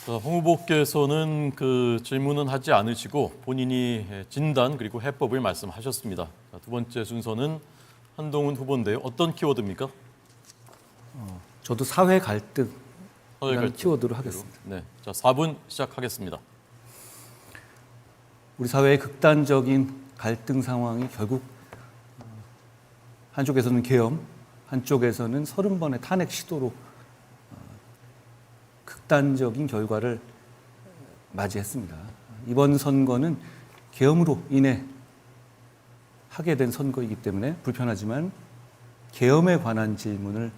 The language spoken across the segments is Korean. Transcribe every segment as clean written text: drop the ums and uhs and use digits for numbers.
홍 후보께서는 그 질문은 하지 않으시고 본인이 진단 그리고 해법을 말씀하셨습니다. 두 번째 순서는 한동훈 후보인데요. 어떤 키워드입니까? 저도 사회 갈등 사회 갈등 키워드로 하겠습니다. 네, 자 4분 시작하겠습니다. 우리 사회의 극단적인 갈등 상황이 결국 한쪽에서는 계엄, 한쪽에서는 30번의 탄핵 시도로 극단적인 결과를 맞이했습니다. 이번 선거는 계엄으로 인해 하게 된 선거이기 때문에 불편하지만 계엄에 관한 질문을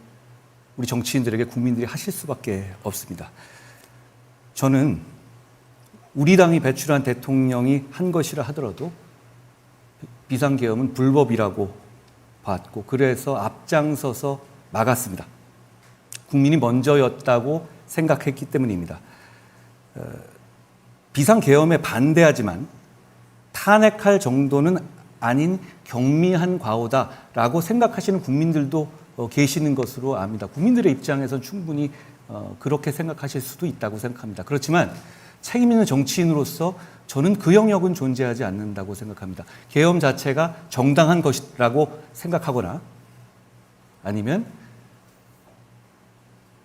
우리 정치인들에게 국민들이 하실 수밖에 없습니다. 저는 우리 당이 배출한 대통령이 한 것이라 하더라도 비상계엄은 불법이라고 봤고 그래서 앞장서서 막았습니다. 국민이 먼저였다고 생각했기 때문입니다. 비상계엄에 반대하지만 탄핵할 정도는 아닌 경미한 과오다라고 생각하시는 국민들도 계시는 것으로 압니다. 국민들의 입장에선 충분히 그렇게 생각하실 수도 있다고 생각합니다. 그렇지만 책임 있는 정치인으로서 저는 그 영역은 존재하지 않는다고 생각합니다. 계엄 자체가 정당한 것이라고 생각하거나 아니면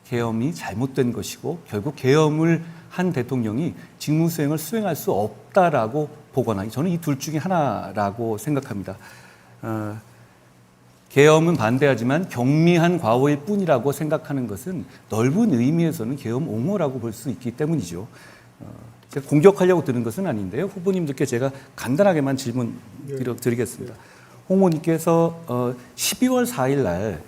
계엄이 잘못된 것이고 결국 계엄을 한 대통령이 직무수행을 수행할 수 없다라고 보거나 저는 이 둘 중에 하나라고 생각합니다. 계엄은 반대하지만 경미한 과오일 뿐이라고 생각하는 것은 넓은 의미에서는 계엄 옹호라고 볼 수 있기 때문이죠. 제가 공격하려고 드는 것은 아닌데요. 후보님들께 제가 간단하게만 질문 드리겠습니다. 홍 후보님께서 12월 4일 날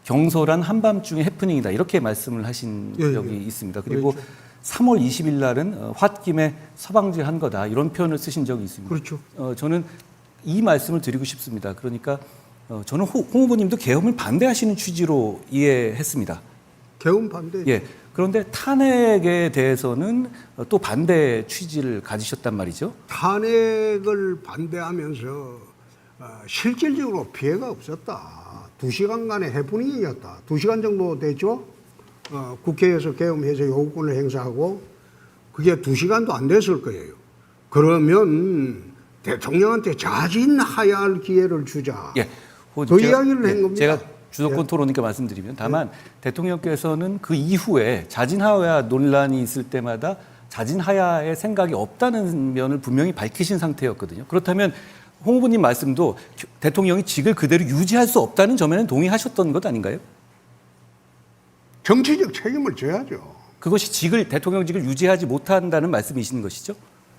경솔한 한밤중의 해프닝이다 이렇게 말씀을 하신 적이 있습니다. 그리고 3월 20일 날은 홧김에 서방질한 거다 이런 표현을 쓰신 적이 있습니다. 그렇죠. 저는 이 말씀을 드리고 싶습니다. 그러니까 저는 홍 후보님도 계엄을 반대하시는 취지로 이해했습니다. 계엄 반대. 예. 그런데 탄핵에 대해서는 또 반대 취지를 가지셨단 말이죠. 탄핵을 반대하면서 실질적으로 피해가 없었다. 2시간간의 해프닝이었다. 2시간 정도 됐죠. 국회에서 계엄해서 요구권을 행사하고 그게 2시간도 안 됐을 거예요. 그러면 대통령한테 자진하야할 기회를 주자. 예. 그 이야기를 한 겁니다. 제가 주도권 토론이니까 말씀드리면 다만 대통령께서는 그 이후에 자진하야 논란이 있을 때마다 자진하야의 생각이 없다는 면을 분명히 밝히신 상태였거든요. 그렇다면 홍 후보님 말씀도 대통령이 직을 그대로 유지할 수 없다는 점에는 동의하셨던 것 아닌가요? 정치적 책임을 져야죠. 그것이 대통령직을 유지하지 못한다는 말씀이신 것이죠?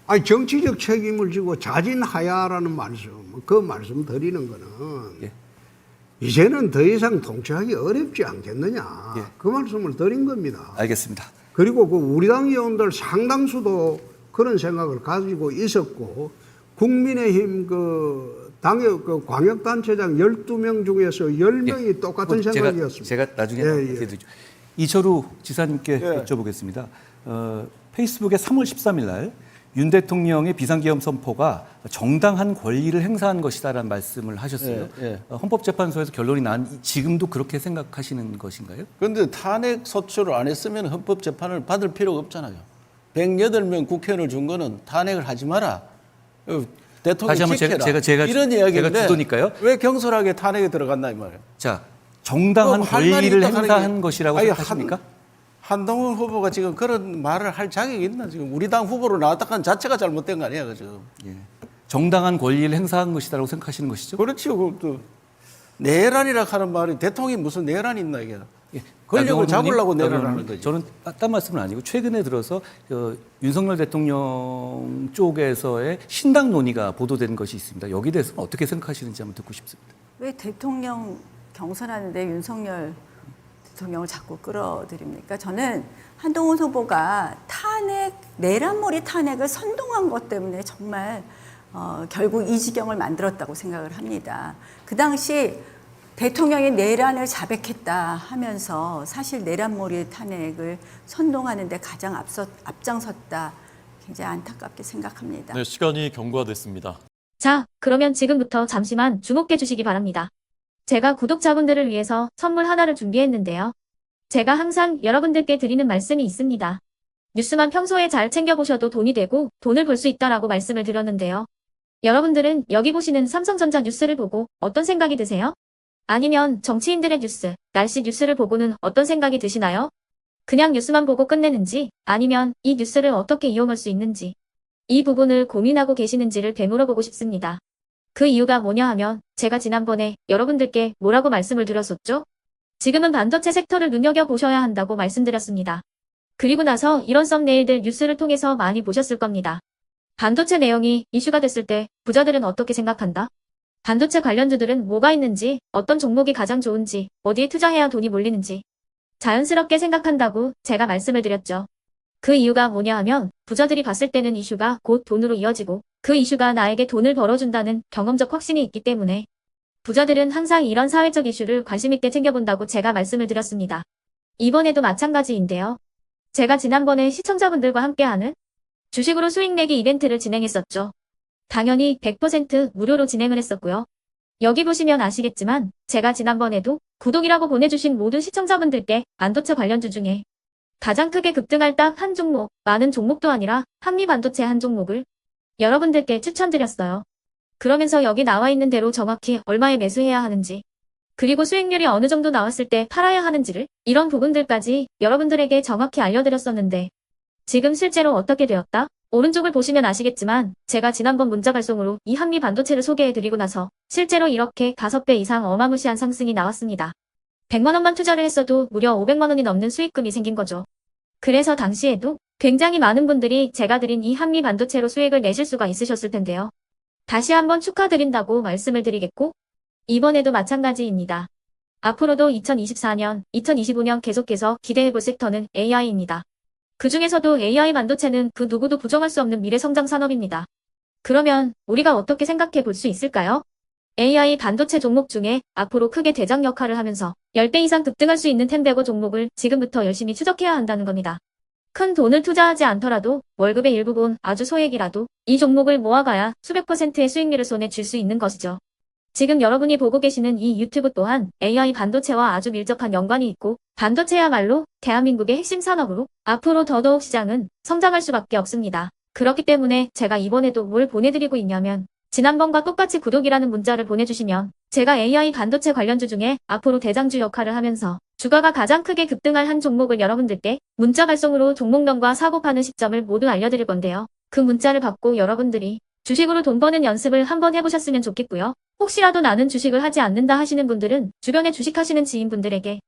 아니 정치적 책임을 지고 자진하야라는 말씀, 그 말씀 드리는 거는 예. 이제는 더 이상 통치하기 어렵지 않겠느냐. 예. 그 말씀을 드린 겁니다. 알겠습니다. 그리고 그 우리 당 의원들 상당수도 그런 생각을 가지고 있었고 국민의힘 그 당의 그 광역단체장 12명 중에서 10명이 똑같은 생각이었습니다. 제가 나중에 예. 드리죠. 이철우 지사님께 예. 여쭤보겠습니다. 페이스북에 3월 13일 날 윤 대통령의 비상계엄 선포가 정당한 권리를 행사한 것이다라는 말씀을 하셨어요. 헌법재판소에서 결론이 난 지금도 그렇게 생각하시는 것인가요? 그런데 탄핵 소추를 안 했으면 헌법재판을 받을 필요가 없잖아요. 108명 국회의원을 준 거는 탄핵을 하지 마라. 대통령 다시 한번 지켜라. 제가 이런 이야기인데 제가 주도니까요. 왜 경솔하게 탄핵에 들어갔나 이 말이에요. 자, 정당한 할 말이 권리를 있다 하는 행사한 게- 것이라고 아니, 생각하십니까? 한동훈 후보가 지금 그런 말을 할 자격이 있나 지금 우리 당 후보로 나왔다 한 자체가 잘못된 거 아니야 지금. 예. 정당한 권리를 행사한 것이다라고 생각하시는 것이죠? 그렇죠. 그것도 내란이라 하는 말이 대통령이 무슨 내란이 있나 이게. 예. 권력을 잡으려고 나경원 내란을 하는 의원님, 거지. 저는 딴 말씀은 아니고 최근에 들어서 윤석열 대통령 쪽에서의 신당 논의가 보도된 것이 있습니다. 여기에 대해서는 어떻게 생각하시는지 한번 듣고 싶습니다. 왜 대통령 경선하는데 윤석열 대통령을 자꾸 끌어들입니까? 저는 한동훈 후보가 내란몰이 탄핵을 선동한 것 때문에 정말 결국 이 지경을 만들었다고 생각을 합니다. 그 당시 대통령이 내란을 자백했다 하면서 사실 내란몰이 탄핵을 선동하는 데 가장 앞장섰다. 굉장히 안타깝게 생각합니다. 네, 시간이 경과됐습니다. 자, 그러면 지금부터 잠시만 주목해 주시기 바랍니다. 제가 구독자분들을 위해서 선물 하나를 준비했는데요. 제가 항상 여러분들께 드리는 말씀이 있습니다. 뉴스만 평소에 잘 챙겨보셔도 돈이 되고 돈을 벌 수 있다라고 말씀을 드렸는데요. 여러분들은 여기 보시는 삼성전자 뉴스를 보고 어떤 생각이 드세요? 아니면 정치인들의 뉴스, 날씨 뉴스를 보고는 어떤 생각이 드시나요? 그냥 뉴스만 보고 끝내는지 아니면 이 뉴스를 어떻게 이용할 수 있는지 이 부분을 고민하고 계시는지를 되물어보고 싶습니다. 그 이유가 뭐냐 하면 제가 지난번에 여러분들께 뭐라고 말씀을 드렸었죠? 지금은 반도체 섹터를 눈여겨보셔야 한다고 말씀드렸습니다. 그리고 나서 이런 썸네일들 뉴스를 통해서 많이 보셨을 겁니다. 반도체 내용이 이슈가 됐을 때 부자들은 어떻게 생각한다? 반도체 관련주들은 뭐가 있는지, 어떤 종목이 가장 좋은지, 어디에 투자해야 돈이 몰리는지 자연스럽게 생각한다고 제가 말씀을 드렸죠. 그 이유가 뭐냐 하면 부자들이 봤을 때는 이슈가 곧 돈으로 이어지고 그 이슈가 나에게 돈을 벌어준다는 경험적 확신이 있기 때문에 부자들은 항상 이런 사회적 이슈를 관심 있게 챙겨본다고 제가 말씀을 드렸습니다. 이번에도 마찬가지인데요. 제가 지난번에 시청자분들과 함께하는 주식으로 수익 내기 이벤트를 진행했었죠. 당연히 100% 무료로 진행을 했었고요. 여기 보시면 아시겠지만 제가 지난번에도 구독이라고 보내주신 모든 시청자분들께 반도체 관련주 중에 가장 크게 급등할 딱 한 종목, 많은 종목도 아니라 한미반도체 한 종목을 여러분들께 추천드렸어요. 그러면서 여기 나와 있는 대로 정확히 얼마에 매수해야 하는지, 그리고 수익률이 어느 정도 나왔을 때 팔아야 하는지를 이런 부분들까지 여러분들에게 정확히 알려드렸었는데 지금 실제로 어떻게 되었다? 오른쪽을 보시면 아시겠지만 제가 지난번 문자 발송으로 이 한미 반도체를 소개해드리고 나서 실제로 이렇게 5배 이상 어마무시한 상승이 나왔습니다. 100만 원만 투자를 했어도 무려 500만 원이 넘는 수익금이 생긴 거죠. 그래서 당시에도 굉장히 많은 분들이 제가 드린 이 한미 반도체로 수익을 내실 수가 있으셨을 텐데요. 다시 한번 축하드린다고 말씀을 드리겠고 이번에도 마찬가지입니다. 앞으로도 2024년, 2025년 계속해서 기대해볼 섹터는 AI입니다. 그 중에서도 AI 반도체는 그 누구도 부정할 수 없는 미래성장 산업입니다. 그러면 우리가 어떻게 생각해 볼 수 있을까요? AI 반도체 종목 중에 앞으로 크게 대장 역할을 하면서 10배 이상 급등할 수 있는 텐베고 종목을 지금부터 열심히 추적해야 한다는 겁니다. 큰 돈을 투자하지 않더라도 월급의 일부분 아주 소액이라도 이 종목을 모아가야 수백 %의 수익률을 손에 쥘 수 있는 것이죠. 지금 여러분이 보고 계시는 이 유튜브 또한 AI 반도체와 아주 밀접한 연관이 있고 반도체야말로 대한민국의 핵심 산업으로 앞으로 더더욱 시장은 성장할 수밖에 없습니다. 그렇기 때문에 제가 이번에도 뭘 보내드리고 있냐면 지난번과 똑같이 구독이라는 문자를 보내주시면 제가 AI 반도체 관련주 중에 앞으로 대장주 역할을 하면서 주가가 가장 크게 급등할 한 종목을 여러분들께 문자 발송으로 종목명과 사고 파는 시점을 모두 알려드릴 건데요. 그 문자를 받고 여러분들이 주식으로 돈 버는 연습을 한번 해보셨으면 좋겠고요. 혹시라도 나는 주식을 하지 않는다 하시는 분들은 주변에 주식하시는 지인분들에게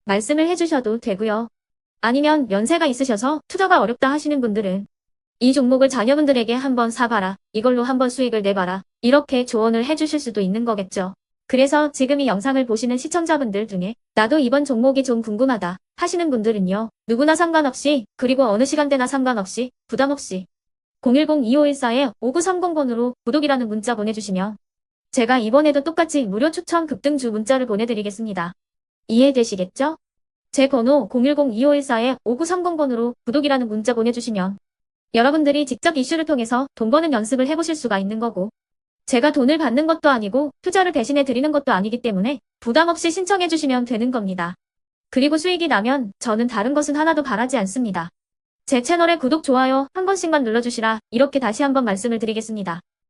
말씀을 해주셔도 되고요. 아니면 연세가 있으셔서 투자가 어렵다 하시는 분들은 이 종목을 자녀분들에게 한번 사봐라. 이걸로 한번 수익을 내봐라. 이렇게 조언을 해주실 수도 있는 거겠죠. 그래서 지금 이 영상을 보시는 시청자분들 중에 나도 이번 종목이 좀 궁금하다 하시는 분들은요. 누구나 상관없이 그리고 어느 시간대나 상관없이 부담없이 010-2514-5930번으로 구독이라는 문자 보내주시면 제가 이번에도 똑같이 무료 추천 급등주 문자를 보내드리겠습니다. 이해되시겠죠? 제 번호 010-2514-5930번으로 구독이라는 문자 보내주시면 여러분들이 직접 이슈를 통해서 돈 버는 연습을 해보실 수가 있는 거고 제가 돈을 받는 것도 아니고 투자를 대신해 드리는 것도 아니기 때문에 부담 없이 신청해 주시면 되는 겁니다. 그리고 수익이 나면 저는 다른 것은 하나도 바라지 않습니다. 제 채널에 구독, 좋아요 한 번씩만 눌러주시라 이렇게 다시 한번 말씀을 드리겠습니다.